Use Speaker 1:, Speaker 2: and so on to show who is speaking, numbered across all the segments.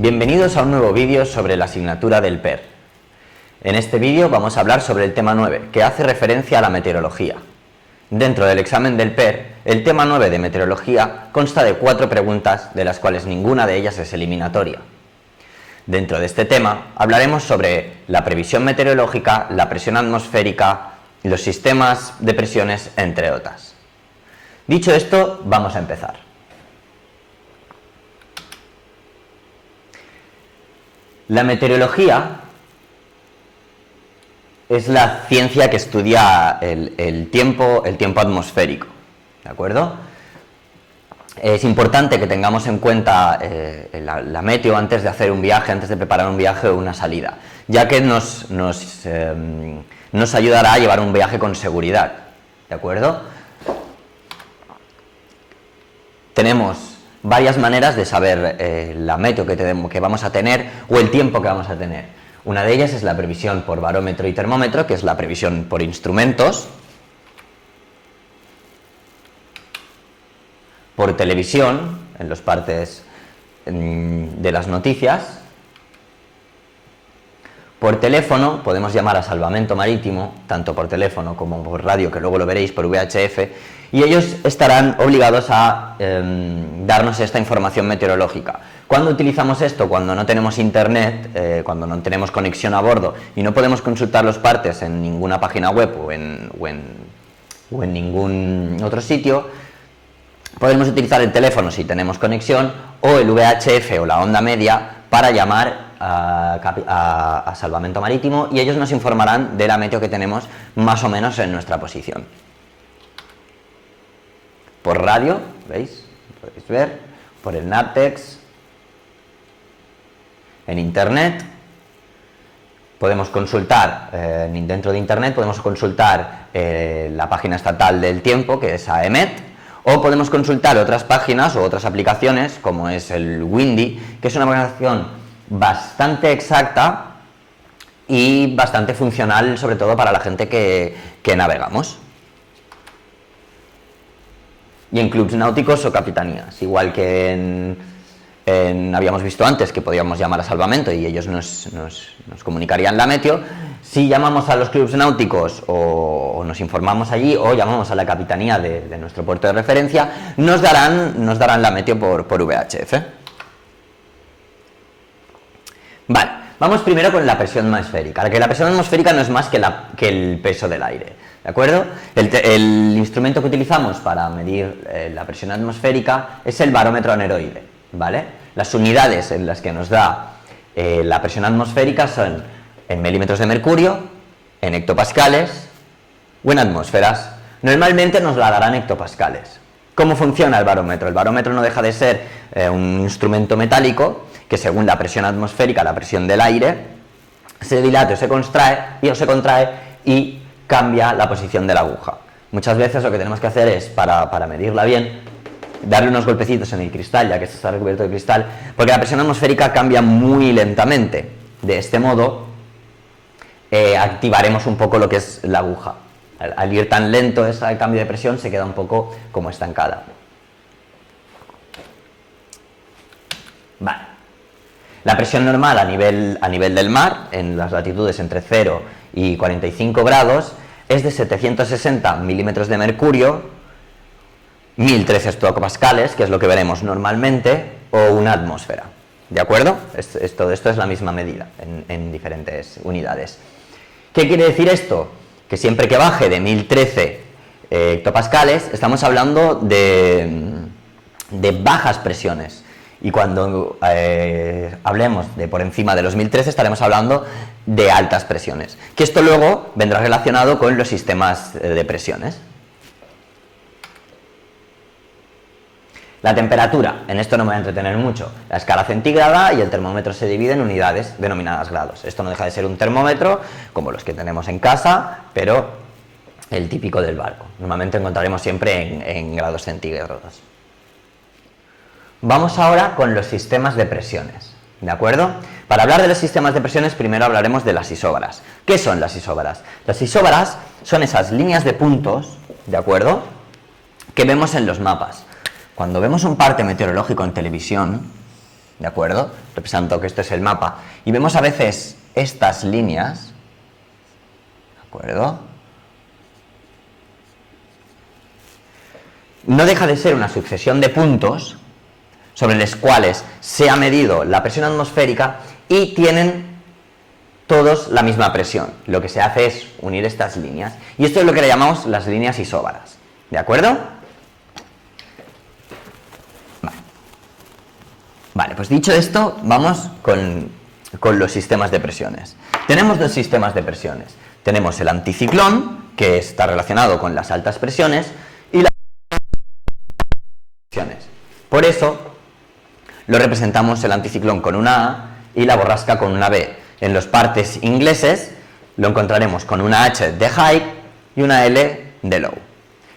Speaker 1: Bienvenidos a un nuevo vídeo sobre la asignatura del PER. En este vídeo vamos a hablar sobre el tema 9, que hace referencia a la meteorología. Dentro del examen del PER, el tema 9 de meteorología consta de 4 preguntas, de las cuales ninguna de ellas es eliminatoria. Dentro de este tema hablaremos sobre la previsión meteorológica, la presión atmosférica, los sistemas de presiones, entre otras. Dicho esto, vamos a empezar. La meteorología es la ciencia que estudia el tiempo atmosférico, ¿de acuerdo? Es importante que tengamos en cuenta la meteo antes de hacer un viaje, antes de preparar un viaje o una salida, ya que nos ayudará a llevar un viaje con seguridad, ¿de acuerdo? Tenemos varias maneras de saber la meteo que vamos a tener o el tiempo que vamos a tener. Una de ellas es la previsión por barómetro y termómetro, que es la previsión por instrumentos, por televisión, en los partes de las noticias, por teléfono, podemos llamar a salvamento marítimo, tanto por teléfono como por radio, que luego lo veréis por VHF, y ellos estarán obligados a darnos esta información meteorológica. ¿Cuándo utilizamos esto? Cuando no tenemos internet, cuando no tenemos conexión a bordo y no podemos consultar los partes en ninguna página web o en ningún otro sitio. Podemos utilizar el teléfono si tenemos conexión, o el VHF o la onda media para llamar a salvamento marítimo, y ellos nos informarán de la meteo que tenemos más o menos en nuestra posición. Por radio, ¿veis? Podéis ver, por el NAVTEX, en internet, podemos consultar, dentro de internet podemos consultar la página estatal del tiempo, que es AEMET, o podemos consultar otras páginas o otras aplicaciones, como es el Windy, que es una aplicación bastante exacta y bastante funcional, sobre todo para la gente que navegamos. Y en clubs náuticos o capitanías, igual que habíamos visto antes que podíamos llamar a salvamento y ellos nos comunicarían la meteo. Si llamamos a los clubs náuticos o nos informamos allí, o llamamos a la capitanía de nuestro puerto de referencia, nos darán la meteo por VHF. Vale, vamos primero con la presión atmosférica, que la presión atmosférica no es más que el peso del aire, ¿de acuerdo? El instrumento que utilizamos para medir la presión atmosférica es el barómetro aneroide, ¿vale? Las unidades en las que nos da la presión atmosférica son en milímetros de mercurio, en hectopascales o en atmósferas. Normalmente nos la darán hectopascales. ¿Cómo funciona el barómetro? El barómetro no deja de ser un instrumento metálico que, según la presión atmosférica, la presión del aire, se dilata o se contrae y cambia la posición de la aguja. Muchas veces lo que tenemos que hacer es, para medirla bien, darle unos golpecitos en el cristal, ya que esto está recubierto de cristal, porque la presión atmosférica cambia muy lentamente. De este modo, activaremos un poco lo que es la aguja. Al ir tan lento ese cambio de presión, se queda un poco como estancada. Vale. La presión normal a nivel del mar, en las latitudes entre 0 y 45 grados, es de 760 milímetros de mercurio, 1013 hectopascales, que es lo que veremos normalmente, o una atmósfera. ¿De acuerdo? Esto es la misma medida en diferentes unidades. ¿Qué quiere decir esto? Que siempre que baje de 1013 hectopascales, estamos hablando de bajas presiones. Y cuando hablemos de por encima de los 1013, estaremos hablando de altas presiones. Que esto luego vendrá relacionado con los sistemas de presiones. La temperatura, en esto no me voy a entretener mucho. La escala centígrada y el termómetro se divide en unidades denominadas grados. Esto no deja de ser un termómetro, como los que tenemos en casa, pero el típico del barco. Normalmente encontraremos siempre en grados centígrados. Vamos ahora con los sistemas de presiones, ¿de acuerdo? Para hablar de los sistemas de presiones, primero hablaremos de las isóbaras. ¿Qué son las isóbaras? Las isóbaras son esas líneas de puntos, ¿de acuerdo?, que vemos en los mapas. Cuando vemos un parte meteorológico en televisión, ¿de acuerdo? Representando que esto es el mapa. Y vemos a veces estas líneas, ¿de acuerdo? No deja de ser una sucesión de puntos sobre los cuales se ha medido la presión atmosférica y tienen todos la misma presión. Lo que se hace es unir estas líneas. Y esto es lo que le llamamos las líneas isóbaras. ¿De acuerdo? Vale, pues dicho esto, vamos con los sistemas de presiones. Tenemos dos sistemas de presiones. Tenemos el anticiclón, que está relacionado con las altas presiones, y las presiones. Por eso, lo representamos el anticiclón con una A y la borrasca con una B. En los partes ingleses lo encontraremos con una H de high y una L de low.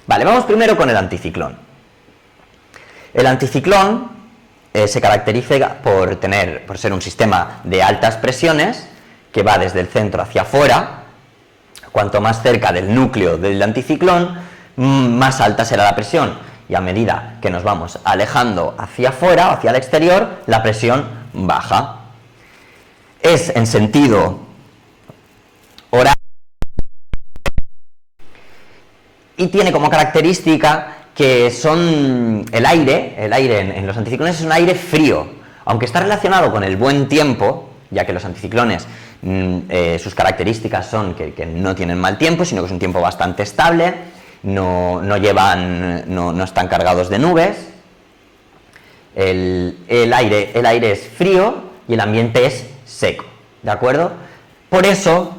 Speaker 1: Vale, vamos primero con el anticiclón. El anticiclón se caracteriza por ser un sistema de altas presiones que va desde el centro hacia afuera. Cuanto más cerca del núcleo del anticiclón, más alta será la presión, y a medida que nos vamos alejando hacia afuera, hacia el exterior, la presión baja. Es en sentido horario y tiene como característica que son el aire en los anticiclones es un aire frío, aunque está relacionado con el buen tiempo, ya que los anticiclones sus características son que no tienen mal tiempo, sino que es un tiempo bastante estable, no están cargados de nubes, el aire es frío y el ambiente es seco, ¿de acuerdo? Por eso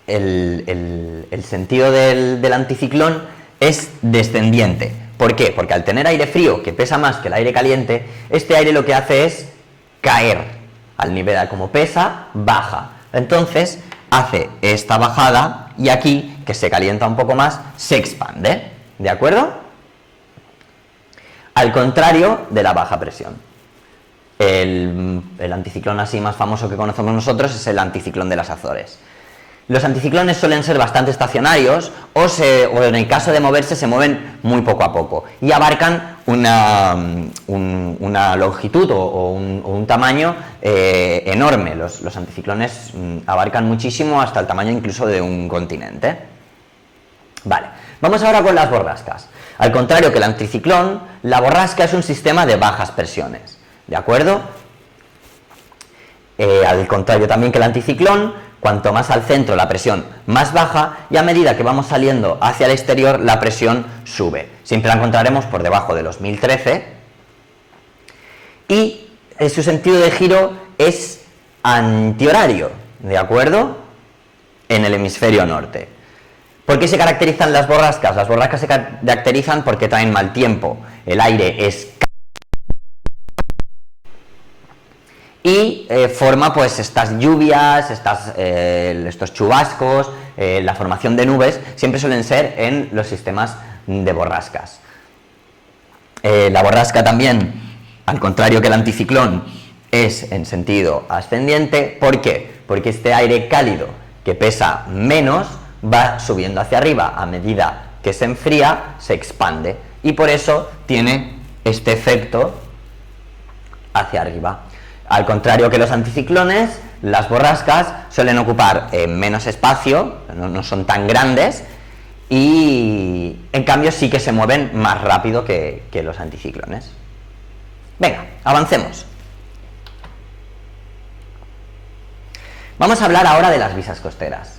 Speaker 1: el sentido del anticiclón es descendiente. ¿Por qué? Porque al tener aire frío que pesa más que el aire caliente, este aire lo que hace es caer al nivel, como pesa, baja. Entonces hace esta bajada y aquí, que se calienta un poco más, se expande, ¿de acuerdo? Al contrario de la baja presión. El anticiclón así más famoso que conocemos nosotros es el anticiclón de las Azores. Los anticiclones suelen ser bastante estacionarios o en el caso de moverse se mueven muy poco a poco y abarcan una longitud o un tamaño enorme. Los anticiclones abarcan muchísimo, hasta el tamaño incluso de un continente. Vale, vamos ahora con las borrascas. Al contrario que el anticiclón, la borrasca es un sistema de bajas presiones, ¿de acuerdo? Al contrario también que el anticiclón, cuanto más al centro la presión más baja, y a medida que vamos saliendo hacia el exterior la presión sube. Siempre la encontraremos por debajo de los 1013 y su sentido de giro es antihorario, ¿de acuerdo? En el hemisferio norte. ¿Por qué se caracterizan las borrascas? Las borrascas se caracterizan porque traen mal tiempo. El aire es y forma pues estas lluvias, estos chubascos, la formación de nubes, siempre suelen ser en los sistemas de borrascas. La borrasca también, al contrario que el anticiclón, es en sentido ascendiente. ¿Por qué? Porque este aire cálido que pesa menos va subiendo hacia arriba, a medida que se enfría se expande y por eso tiene este efecto hacia arriba. Al contrario que los anticiclones, las borrascas suelen ocupar menos espacio, no son tan grandes y en cambio sí que se mueven más rápido que los anticiclones. Venga, avancemos. Vamos a hablar ahora de las brisas costeras.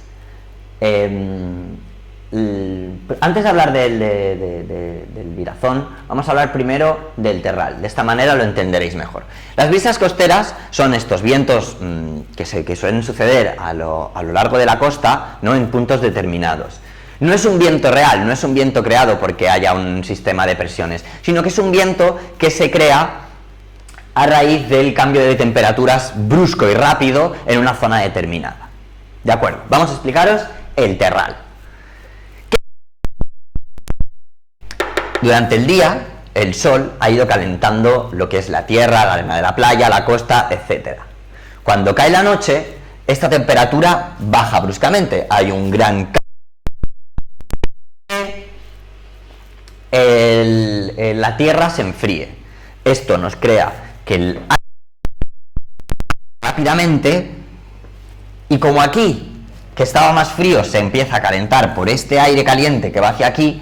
Speaker 1: Antes de hablar del virazón, vamos a hablar primero del terral. De esta manera lo entenderéis mejor. Las brisas costeras son estos vientos que suelen suceder a lo largo de la costa, ¿no?, en puntos determinados. No es un viento real, no es un viento creado porque haya un sistema de presiones, sino que es un viento que se crea a raíz del cambio de temperaturas brusco y rápido en una zona determinada. ¿De acuerdo? Vamos a explicaros el terral. Durante el día, el sol ha ido calentando lo que es la tierra, la arena de la playa, la costa, etc. Cuando cae la noche, esta temperatura baja bruscamente. Hay un gran cambio. La tierra se enfríe. Esto nos crea que el aire rápidamente, y como aquí, que estaba más frío, se empieza a calentar por este aire caliente que va hacia aquí,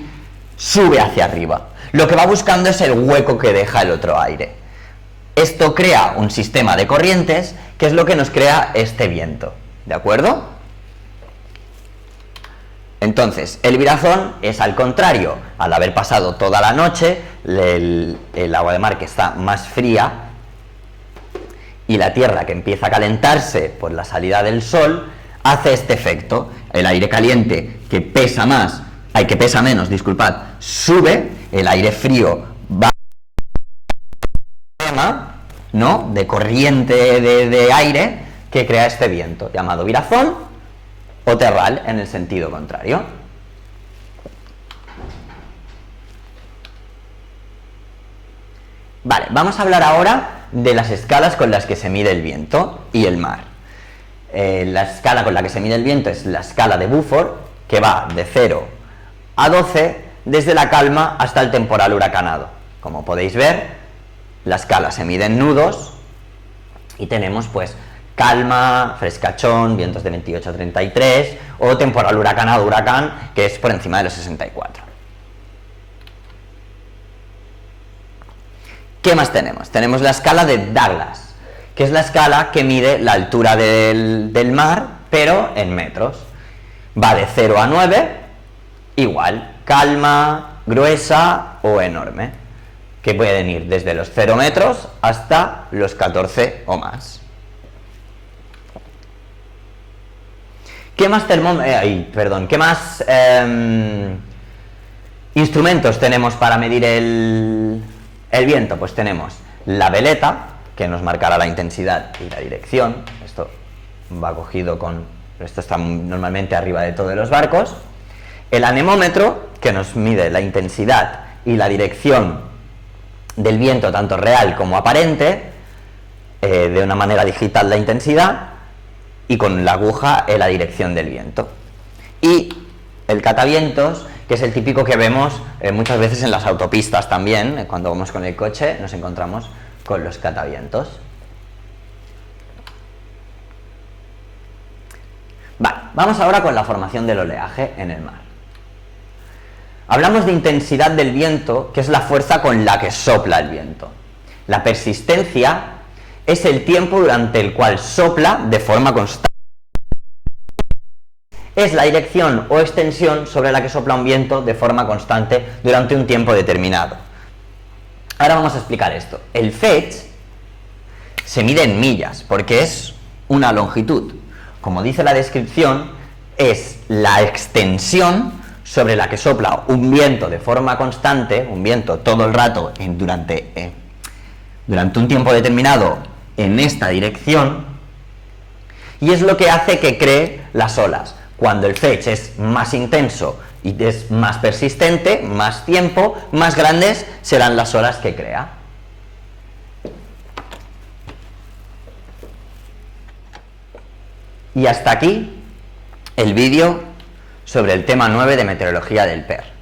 Speaker 1: sube hacia arriba. Lo que va buscando es el hueco que deja el otro aire. Esto crea un sistema de corrientes, que es lo que nos crea este viento, ¿de acuerdo? Entonces, el virazón es al contrario. Al haber pasado toda la noche, el agua de mar que está más fría y la tierra que empieza a calentarse por la salida del sol, hace este efecto. El aire caliente que pesa menos, sube, el aire frío va, ¿no?, de corriente de aire que crea este viento, llamado virazón o terral en el sentido contrario. Vale, vamos a hablar ahora de las escalas con las que se mide el viento y el mar. La escala con la que se mide el viento es la escala de Beaufort, que va de 0 a 12, desde la calma hasta el temporal huracanado. Como podéis ver, la escala se mide en nudos y tenemos pues calma, frescachón, vientos de 28 a 33, o temporal huracanado, huracán, que es por encima de los 64. ¿Qué más tenemos? Tenemos la escala de Douglas, que es la escala que mide la altura del mar, pero en metros. Va de 0 a 9, igual, calma, gruesa o enorme, que pueden ir desde los 0 metros hasta los 14 o más. ¿Qué más instrumentos tenemos para medir el viento? Pues tenemos la veleta, que nos marcará la intensidad y la dirección. Esto va cogido esto está normalmente arriba de todos los barcos. El anemómetro, que nos mide la intensidad y la dirección del viento, tanto real como aparente, de una manera digital la intensidad, y con la aguja la dirección del viento. Y el catavientos, que es el típico que vemos muchas veces en las autopistas también, cuando vamos con el coche nos encontramos con los catavientos. Vale, vamos ahora con la formación del oleaje en el mar. Hablamos de intensidad del viento, que es la fuerza con la que sopla el viento. La persistencia es el tiempo durante el cual sopla de forma constante. Es la dirección o extensión sobre la que sopla un viento de forma constante durante un tiempo determinado. Ahora vamos a explicar esto. El Fetch se mide en millas, porque es una longitud. Como dice la descripción, es la extensión sobre la que sopla un viento de forma constante, un viento todo el rato durante un tiempo determinado en esta dirección, y es lo que hace que cree las olas. Cuando el Fetch es más intenso y es más persistente, más tiempo, más grandes serán las olas que crea. Y hasta aquí el vídeo sobre el tema 9 de meteorología del PER.